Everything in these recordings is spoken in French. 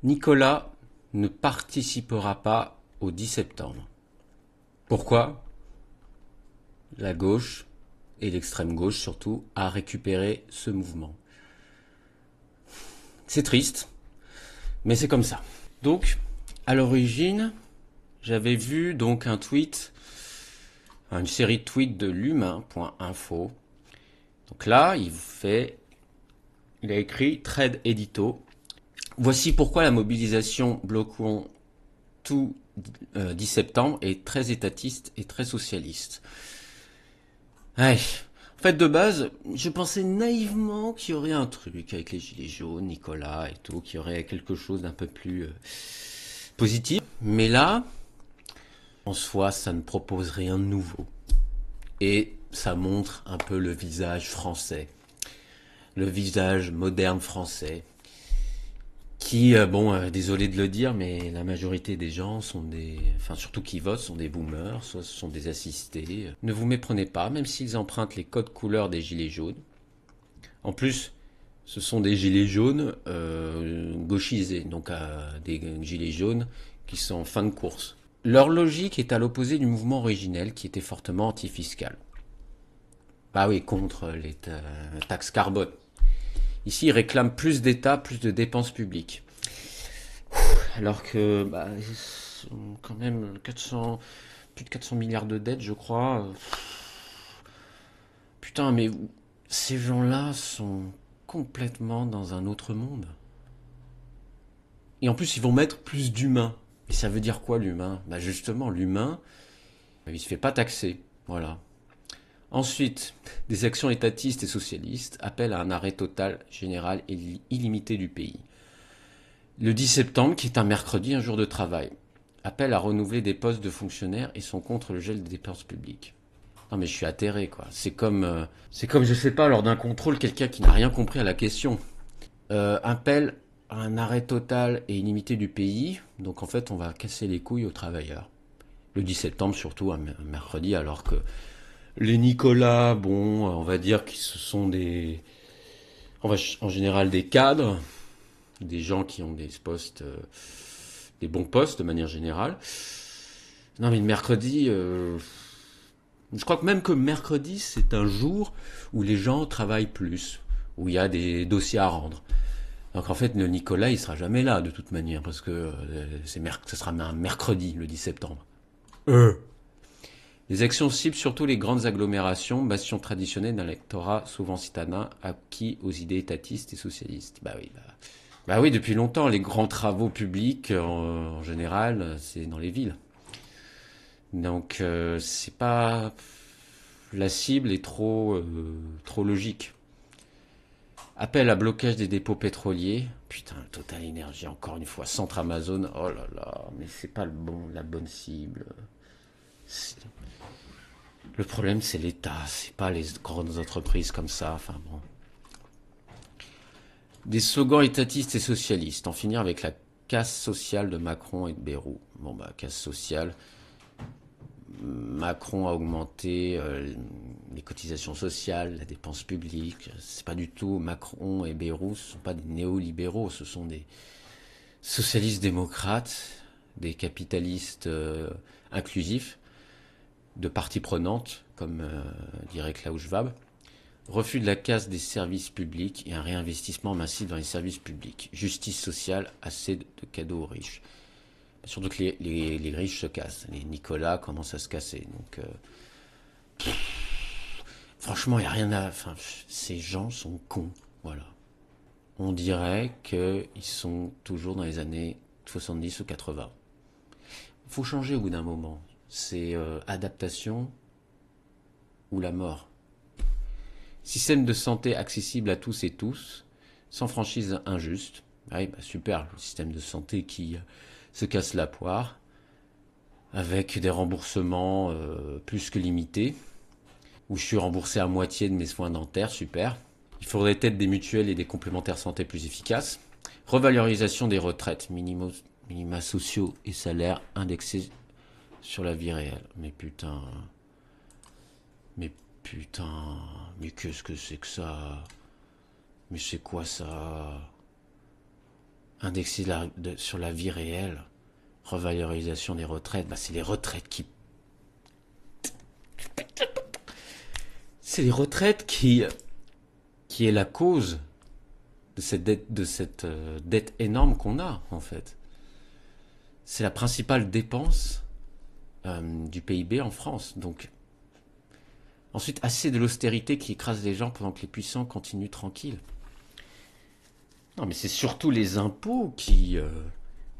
Nicolas ne participera pas au 10 septembre. Pourquoi? La gauche, et l'extrême gauche surtout, a récupéré ce mouvement. C'est triste, mais c'est comme ça. Donc, à l'origine, j'avais vu donc un tweet, une série de tweets de l'humain.info. Donc là, il a écrit trade édito. Voici pourquoi la mobilisation bloquons tout 10 septembre est très étatiste et très socialiste. Ouais. En fait, de base, je pensais naïvement qu'il y aurait un truc avec les gilets jaunes, Nicolas et tout, qu'il y aurait quelque chose d'un peu plus positif. Mais là, en soi, ça ne propose rien de nouveau. Et ça montre un peu le visage français, le visage moderne français, qui, désolé de le dire, mais la majorité des gens sont enfin surtout qui votent, sont des boomers, soit ce sont des assistés. Ne vous méprenez pas, même s'ils empruntent les codes couleurs des gilets jaunes. En plus, ce sont des gilets jaunes gauchisés, donc des gilets jaunes qui sont en fin de course. Leur logique est à l'opposé du mouvement originel qui était fortement antifiscal. Bah oui, contre les taxes carbone. Ici, ils réclament plus d'État, plus de dépenses publiques. Alors que, ils ont quand même plus de 400 milliards de dettes, je crois. Putain, mais ces gens-là sont complètement dans un autre monde. Et en plus, ils vont mettre plus d'humains. Et ça veut dire quoi l'humain? Bah justement, l'humain, il se fait pas taxer. Voilà. Ensuite, des actions étatistes et socialistes appellent à un arrêt total, général et illimité du pays. Le 10 septembre, qui est un mercredi, un jour de travail, appelle à renouveler des postes de fonctionnaires et sont contre le gel des dépenses publiques. Non mais je suis atterré quoi. C'est comme je sais pas lors d'un contrôle quelqu'un qui n'a rien compris à la question. Appelle à un arrêt total et illimité du pays. Donc en fait on va casser les couilles aux travailleurs. Le 10 septembre surtout un mercredi alors que les Nicolas, bon, on va dire qu'ils ce sont en général des cadres, des gens qui ont des postes, des bons postes de manière générale. Non mais le mercredi, je crois que même que mercredi, c'est un jour où les gens travaillent plus, où il y a des dossiers à rendre. Donc en fait, le Nicolas, il sera jamais là de toute manière, parce que ça sera un mercredi, le 10 septembre. Les actions ciblent surtout les grandes agglomérations, bastions traditionnels d'un lectorat souvent citadin, acquis aux idées étatistes et socialistes. Bah oui, depuis longtemps, les grands travaux publics, en général, c'est dans les villes. Donc c'est pas la cible est trop logique. Appel à blocage des dépôts pétroliers. Putain, Total Energy, encore une fois. Centre Amazon. Oh là là, mais c'est pas la bonne cible. Le problème, c'est l'État. C'est pas les grandes entreprises comme ça. Enfin bon. Des slogans étatistes et socialistes. En finir avec la casse sociale de Macron et de Bayrou. Bon bah, casse sociale. Macron a augmenté les cotisations sociales, la dépense publique. C'est pas du tout Macron et Bayrou, ce sont pas des néolibéraux, ce sont des socialistes démocrates, des capitalistes inclusifs, de parties prenantes, comme dirait Klaus Schwab. Refus de la casse des services publics et un réinvestissement massif dans les services publics. Justice sociale, assez de cadeaux aux riches. Surtout que les riches se cassent. Les Nicolas commencent à se casser. Donc, franchement, il n'y a rien à. Enfin, ces gens sont cons. Voilà. On dirait qu'ils sont toujours dans les années 70 ou 80. Il faut changer au bout d'un moment. C'est adaptation ou la mort. Système de santé accessible à tous et tous, sans franchise injuste. Ah oui, bah super, le système de santé qui se casse la poire, avec des remboursements plus que limités, où je suis remboursé à moitié de mes soins dentaires, super. Il faudrait peut-être des mutuelles et des complémentaires santé plus efficaces. Revalorisation des retraites, minima sociaux et salaires indexés sur la vie réelle. Mais putain, mais qu'est-ce que c'est que ça? Mais c'est quoi ça? indexé sur la vie réelle, revalorisation des retraites, c'est les retraites qui est la cause de cette dette énorme qu'on a, en fait. C'est la principale dépense du PIB en France. Donc, ensuite, assez de l'austérité qui écrase les gens pendant que les puissants continuent tranquilles. Non, mais c'est surtout les impôts qui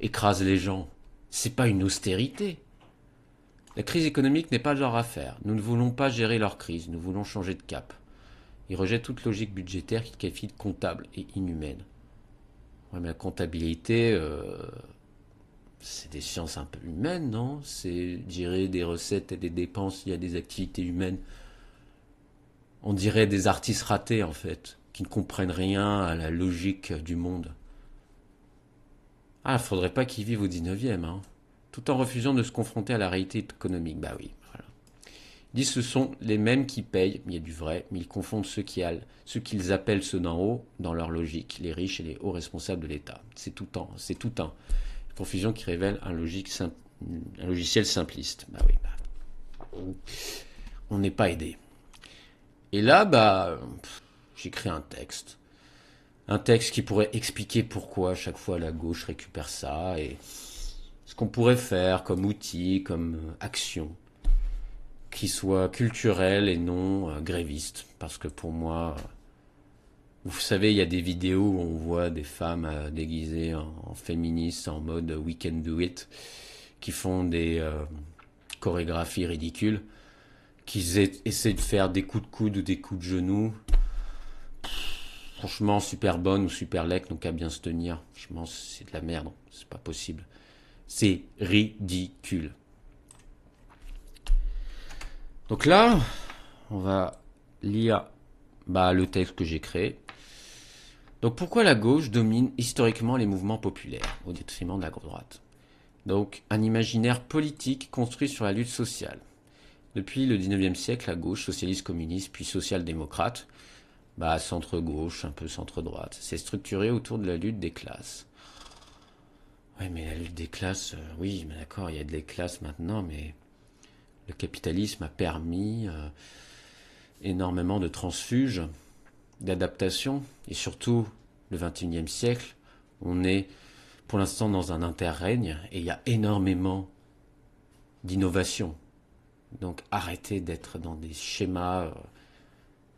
écrasent les gens. C'est pas une austérité. La crise économique n'est pas leur affaire. Nous ne voulons pas gérer leur crise, nous voulons changer de cap. Ils rejettent toute logique budgétaire qu'ils qualifient de comptable et inhumaine. Ouais, mais la comptabilité, c'est des sciences un peu humaines, non? C'est gérer des recettes et des dépenses, il y a des activités humaines. On dirait des artistes ratés, en fait, qui ne comprennent rien à la logique du monde. Ah, faudrait pas qu'ils vivent au 19e, hein. Tout en refusant de se confronter à la réalité économique. Bah oui, voilà. Ils disent que ce sont les mêmes qui payent, il y a du vrai, mais ils confondent ceux qu'ils appellent ceux d'en haut, dans leur logique, les riches et les hauts responsables de l'État. C'est tout un. Confusion qui révèle un logiciel simpliste. Bah oui, on n'est pas aidé. Et là, j'écris un texte. Un texte qui pourrait expliquer pourquoi à chaque fois la gauche récupère ça et ce qu'on pourrait faire comme outil, comme action, qui soit culturel et non gréviste. Parce que pour moi, vous savez, il y a des vidéos où on voit des femmes déguisées en féministes, en mode we can do it, qui font des chorégraphies ridicules, qui essaient de faire des coups de coude ou des coups de genoux. Franchement, super bonne ou super lec, donc à bien se tenir. Franchement, c'est de la merde, c'est pas possible. C'est ridicule. Donc là, on va lire le texte que j'ai créé. Donc pourquoi la gauche domine historiquement les mouvements populaires au détriment de la droite? Donc un imaginaire politique construit sur la lutte sociale. Depuis le 19e siècle, la gauche, socialiste communiste, puis social-démocrate, centre-gauche, un peu centre-droite, s'est structurée autour de la lutte des classes. Oui, mais la lutte des classes, oui, mais d'accord, il y a des classes maintenant, mais le capitalisme a permis énormément de transfuges, d'adaptation, et surtout, le 21e siècle, on est pour l'instant dans un interrègne, et il y a énormément d'innovation. Donc arrêtez d'être dans des schémas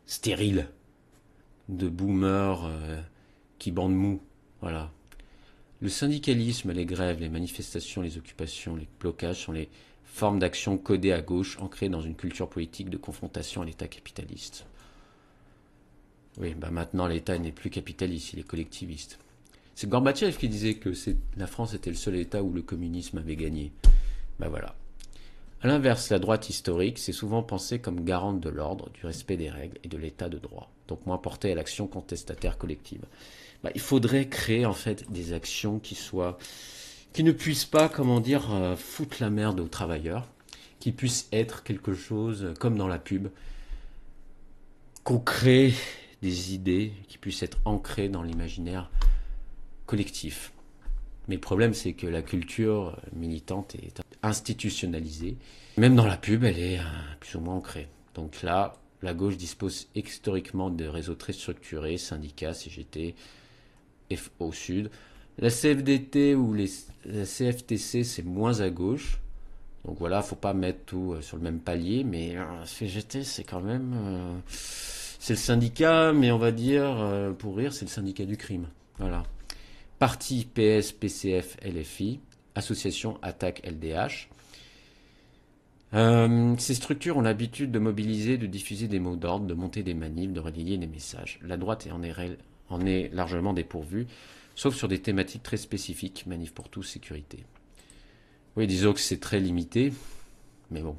stériles de boomers qui bandent mou. Voilà. Le syndicalisme, les grèves, les manifestations, les occupations, les blocages sont les formes d'action codées à gauche, ancrées dans une culture politique de confrontation à l'État capitaliste. Oui, maintenant l'État n'est plus capitaliste, il est collectiviste. C'est Gorbatchev qui disait que la France était le seul État où le communisme avait gagné. Voilà. A l'inverse, la droite historique s'est souvent pensée comme garante de l'ordre, du respect des règles et de l'état de droit, donc moins portée à l'action contestataire collective. Il faudrait créer en fait des actions qui ne puissent pas, foutre la merde aux travailleurs, qui puissent être quelque chose comme dans la pub, qu'on crée des idées qui puissent être ancrées dans l'imaginaire collectif. Mais le problème, c'est que la culture militante est institutionnalisée. Même dans la pub, elle est plus ou moins ancrée. Donc là, la gauche dispose historiquement de réseaux très structurés, syndicats, CGT, FO Sud. La CFDT ou la CFTC, c'est moins à gauche. Donc voilà, faut pas mettre tout sur le même palier, mais CGT, c'est quand même... c'est le syndicat, mais on va dire, pour rire, c'est le syndicat du crime. Voilà. Parti PS, PCF, LFI, association Attaque LDH. Ces structures ont l'habitude de mobiliser, de diffuser des mots d'ordre, de monter des manifs, de relayer des messages. La droite en est largement dépourvue, sauf sur des thématiques très spécifiques, manif pour tous, sécurité. Oui, disons que c'est très limité, mais bon.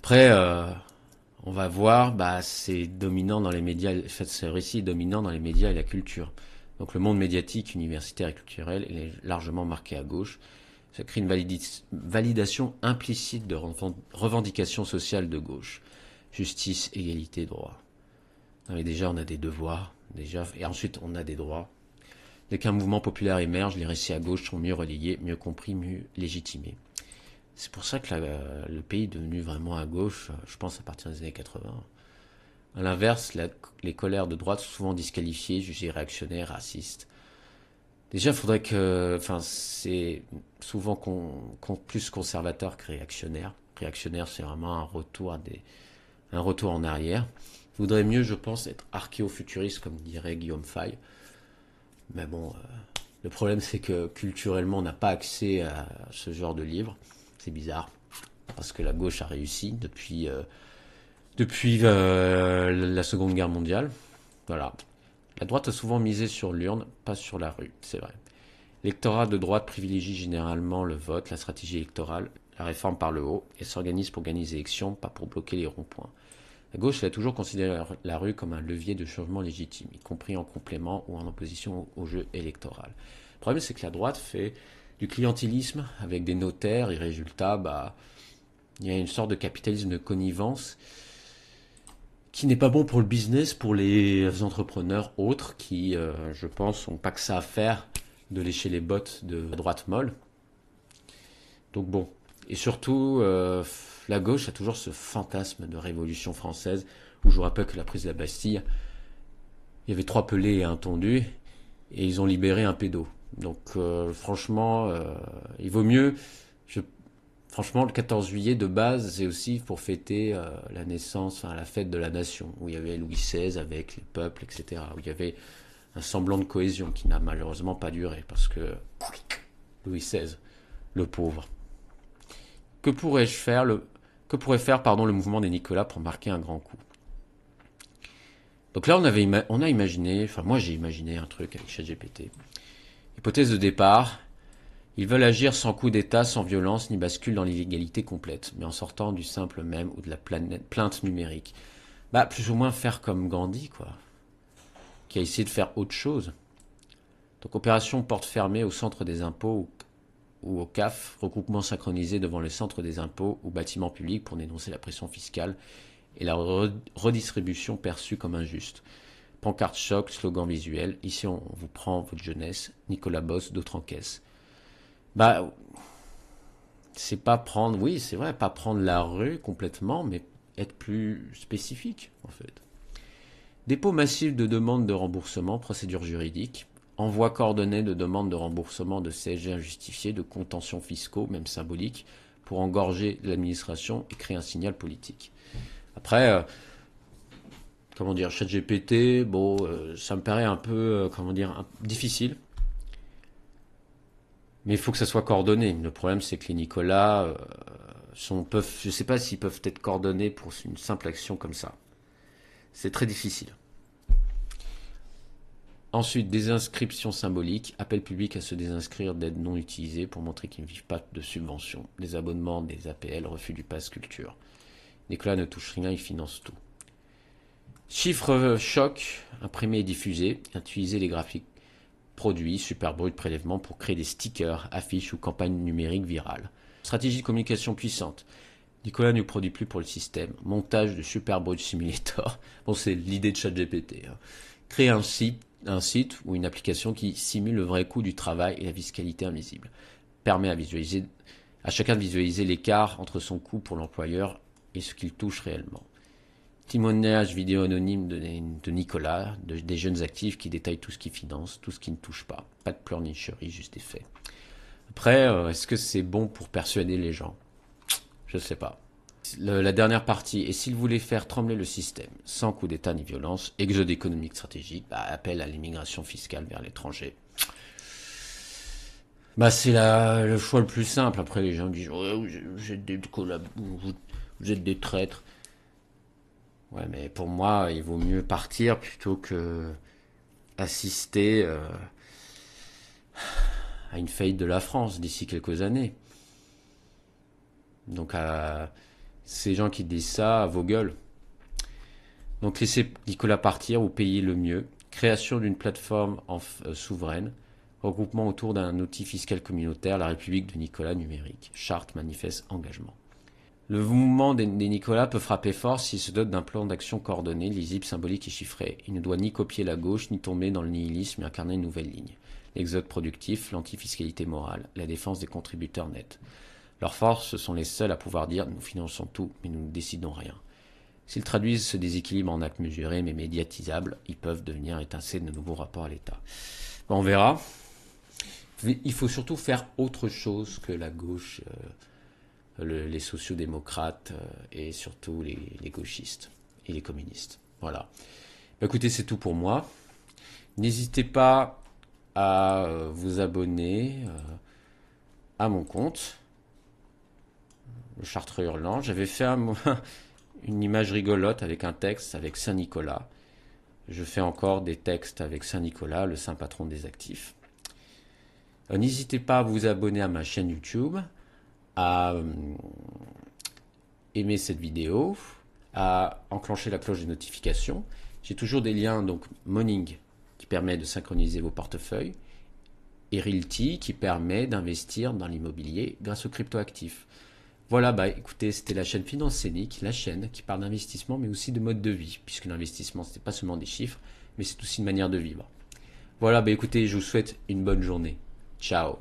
Après, on va voir, c'est dominant dans les médias, en fait, ce récit est dominant dans les médias et la culture. Donc le monde médiatique, universitaire et culturel est largement marqué à gauche. Ça crée une validation implicite de revendications sociales de gauche. Justice, égalité, droit. Non mais déjà, on a des devoirs, et ensuite on a des droits. Dès qu'un mouvement populaire émerge, les récits à gauche sont mieux relayés, mieux compris, mieux légitimés. C'est pour ça que le pays est devenu vraiment à gauche, je pense à partir des années 80. À l'inverse, les colères de droite sont souvent disqualifiées, jugées réactionnaires, racistes. Déjà, il faudrait que, enfin, c'est souvent plus conservateur que réactionnaire. Réactionnaire, c'est vraiment un retour en arrière. Il vaudrait mieux, je pense, être archéofuturiste, comme dirait Guillaume Fay. Mais bon, le problème, c'est que culturellement, on n'a pas accès à ce genre de livre. C'est bizarre, parce que la gauche a réussi depuis la Seconde Guerre mondiale. Voilà. La droite a souvent misé sur l'urne, pas sur la rue, c'est vrai. L'électorat de droite privilégie généralement le vote, la stratégie électorale, la réforme par le haut, et s'organise pour gagner les élections, pas pour bloquer les ronds-points. La gauche elle a toujours considéré la rue comme un levier de changement légitime, y compris en complément ou en opposition au jeu électoral. Le problème, c'est que la droite fait du clientélisme avec des notaires, et résultat, il y a une sorte de capitalisme de connivence qui n'est pas bon pour le business, pour les entrepreneurs autres qui, je pense, n'ont pas que ça à faire de lécher les bottes de droite molle. Donc bon. Et surtout, la gauche a toujours ce fantasme de révolution française, où je vous rappelle que la prise de la Bastille, il y avait 3 pelés et un tondu, et ils ont libéré un pédo. Donc franchement, il vaut mieux... Franchement, le 14 juillet, de base, c'est aussi pour fêter la naissance, enfin, la fête de la nation, où il y avait Louis XVI avec les peuples, etc., où il y avait un semblant de cohésion qui n'a malheureusement pas duré, parce que Louis XVI, le pauvre. Que pourrait faire le mouvement des Nicolas pour marquer un grand coup? Donc là, on a imaginé, enfin moi j'ai imaginé un truc avec ChatGPT. Hypothèse de départ, ils veulent agir sans coup d'État, sans violence, ni bascule dans l'illégalité complète, mais en sortant du simple même ou de la plainte numérique. Plus ou moins faire comme Gandhi, quoi, qui a essayé de faire autre chose. Donc opération porte fermée au centre des impôts ou au CAF, regroupement synchronisé devant le centre des impôts ou bâtiment public pour dénoncer la pression fiscale et la redistribution perçue comme injuste. Pancarte choc, slogan visuel, ici on vous prend votre jeunesse, Nicolas Boss, d'autres encaissent. C'est pas prendre, oui, c'est vrai, pas prendre la rue complètement, mais être plus spécifique, en fait. Dépôt massif de demandes de remboursement, procédure juridique, envoi coordonné de demandes de remboursement de CSG injustifiées, de contentions fiscaux, même symboliques, pour engorger l'administration et créer un signal politique. Après, ChatGPT, ça me paraît un peu, difficile. Mais il faut que ça soit coordonné. Le problème, c'est que les Nicolas je ne sais pas s'ils peuvent être coordonnés pour une simple action comme ça. C'est très difficile. Ensuite, désinscription symbolique, appel public à se désinscrire d'aides non utilisées pour montrer qu'ils ne vivent pas de subventions, des abonnements, des APL, refus du pass culture. Nicolas ne touche rien, il finance tout. Chiffre choc, imprimé et diffusé, utiliser les graphiques produits, super brut prélèvement pour créer des stickers, affiches ou campagnes numériques virales. Stratégie de communication puissante. Nicolas ne produit plus pour le système. Montage de super brut simulator. Bon, c'est l'idée de ChatGPT. Créer un site ou une application qui simule le vrai coût du travail et la fiscalité invisible. Permet à chacun de visualiser l'écart entre son coût pour l'employeur et ce qu'il touche réellement. Témoignage vidéo anonyme de Nicolas, des jeunes actifs qui détaillent tout ce qu'ils financent, tout ce qui ne touche pas. Pas de pleurnicherie, juste des faits. Après, est-ce que c'est bon pour persuader les gens? Je ne sais pas. La dernière partie, et s'il voulait faire trembler le système, sans coup d'État ni violence, exode économique stratégique, appel à l'immigration fiscale vers l'étranger. C'est le choix le plus simple. Après, les gens disent, ouais, vous êtes des traîtres. Ouais, mais pour moi, il vaut mieux partir plutôt que assister à une faillite de la France d'ici quelques années. Donc, ces gens qui disent ça, à vos gueules. Donc, laissez Nicolas partir ou payer le mieux. Création d'une plateforme souveraine. Regroupement autour d'un outil fiscal communautaire, la République de Nicolas numérique. Charte, manifeste, engagement. Le mouvement des Nicolas peut frapper fort s'il se dote d'un plan d'action coordonné, lisible, symbolique et chiffré. Il ne doit ni copier la gauche, ni tomber dans le nihilisme et incarner une nouvelle ligne. L'exode productif, l'antifiscalité morale, la défense des contributeurs nets. Leurs forces, ce sont les seuls à pouvoir dire « nous finançons tout, mais nous ne décidons rien ». S'ils traduisent ce déséquilibre en actes mesurés mais médiatisables, ils peuvent devenir étincelles de nouveaux rapports à l'État. Bon, on verra. Il faut surtout faire autre chose que la gauche, les sociodémocrates et surtout les gauchistes et les communistes. Voilà. Bah, écoutez, c'est tout pour moi. N'hésitez pas à vous abonner à mon compte, le Chartreux Hurlant. J'avais fait une image rigolote avec un texte avec Saint-Nicolas. Je fais encore des textes avec Saint-Nicolas, le saint patron des actifs. N'hésitez pas à vous abonner à ma chaîne YouTube, à aimer cette vidéo, à enclencher la cloche de notification. J'ai toujours des liens, donc Moning qui permet de synchroniser vos portefeuilles et Realty qui permet d'investir dans l'immobilier grâce aux cryptoactifs. Voilà, bah écoutez, c'était la chaîne Finance Scénique, la chaîne qui parle d'investissement mais aussi de mode de vie, puisque l'investissement ce n'est pas seulement des chiffres, mais c'est aussi une manière de vivre. Voilà, bah écoutez, je vous souhaite une bonne journée. Ciao.